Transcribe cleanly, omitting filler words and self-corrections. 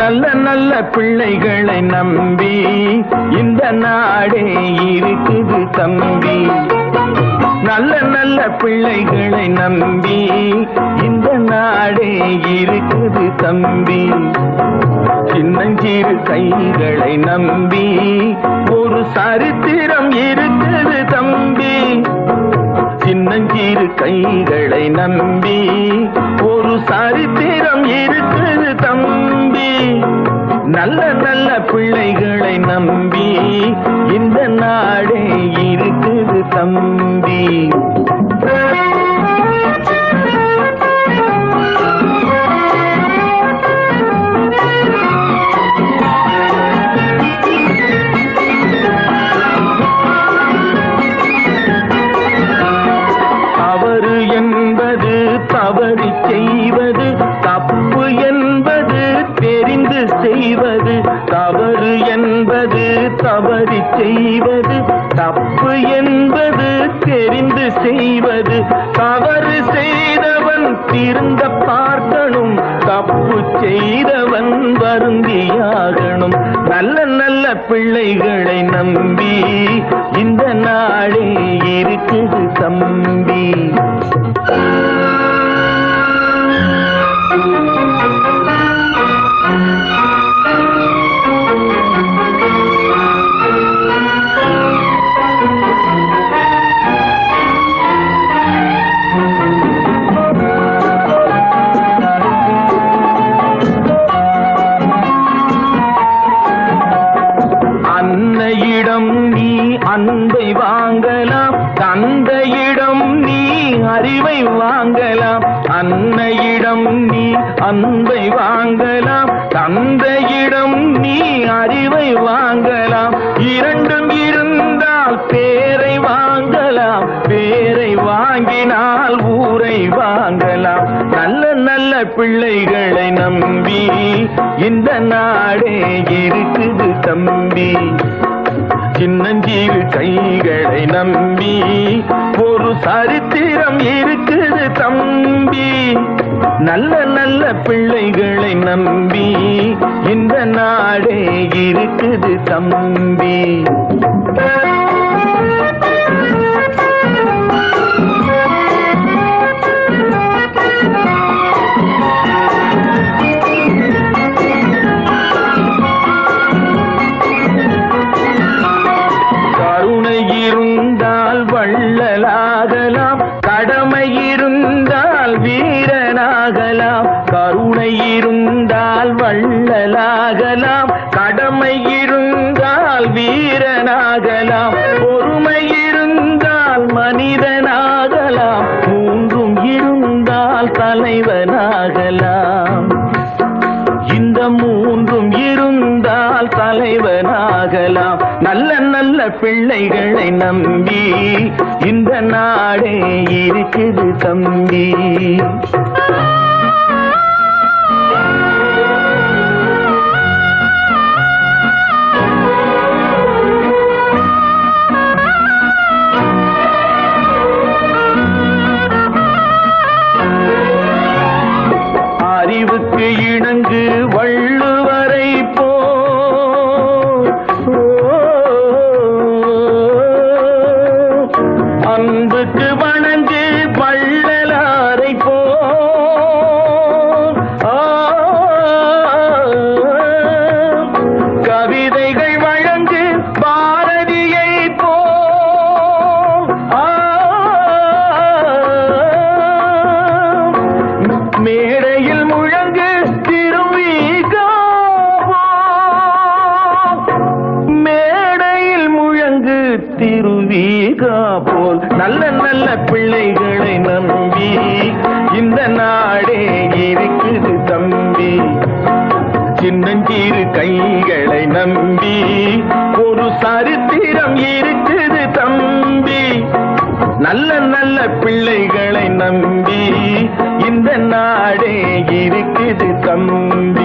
நல்ல நல்ல பிள்ளைகளை நம்பி இந்த நாடே இருக்குது தம்பி. நல்ல நல்ல பிள்ளைகளை நம்பி இந்த நாடே இருக்குது தம்பி. சின்னஞ்சிறு கைகளை நம்பி ஒரு சரித்திரம் இருக்குது தம்பி. சின்னஞ்சிறு கைகளை நம்பி ஒரு சரித்திரம் இருக்குது தம்பி. நல்ல நல்ல பிள்ளைகளை நம்பி இந்த நாடே இருக்குது தம்பி. தவறு என்பது தவறி செய்வது, தப்பு என்பது தெரிந்து செய்வது. தவறு என்பது தவறி செய்வது, தப்பு என்பது தெரிந்து செய்வது. தவறு செய்தவன் திருந்த பார்க்கணும், தப்பு செய்தவன் வருந்தியாகணும். நல்ல நல்ல பிள்ளைகளை நம்பி இந்த நாடே இருக்குது தம்பி. அன்னையிடம் நீ அன்பை வாங்கலாம், தந்தையிடம் நீ அறிவை வாங்கலாம். அன்னையிடம் நீ அன்பை வாங்கலாம், தந்தையிடம் நீ அறிவை வாங்கலாம். இரண்டும் இருந்தால் பேரை வாங்கலாம், பேரை வாங்கினால் ஊரை வாங்கலாம். நல்ல நல்ல பிள்ளைகளை நம்பி இந்த நாடே இருக்குது தம்பி. சின்னஞ்சிறு கைகளை நம்பி ஒரு சரித்திரம் இருக்குது தம்பி. நல்ல நல்ல பிள்ளைகளை நம்பி இந்த நாடே இருக்குது தம்பி. வள்ளலாகலாம், கடமை இருந்தால் வீரனாகலாம். கருணை இருந்தால் வள்ளலாகலாம், கடமை இருந்தால் வீரனாகலாம். பொறுமை இருந்தால் மனிதனாகலாம், மூன்றும் இருந்தால் தலைவனாகலாம். இந்த மூன்றும் இருந்தால் தலைவனாகலாம். நல்ல நல்ல பிள்ளைகளை நம்பி இந்த நாடே இருக்குது தம்பி. அறிவுக்கு இணங்கு வள்ளுவரை போ, அன்புக்கு வணங்கு வள்ளலாரை போ. கவிதைகள் வழங்கு பாரதியை போ. மேடையில் முழங்கு திருவிகா, மேடையில் முழங்கு திருவிகா போல். நல்ல நல்ல பிள்ளைகளை நம்பி இந்த நாடே இருக்குது தம்பி. சின்னஞ்சிறு கைகளை நம்பி ஒரு சரித்திரம் இருக்குது தம்பி. நல்ல நல்ல பிள்ளைகளை நம்பி இந்த நாடே இருக்குது தம்பி.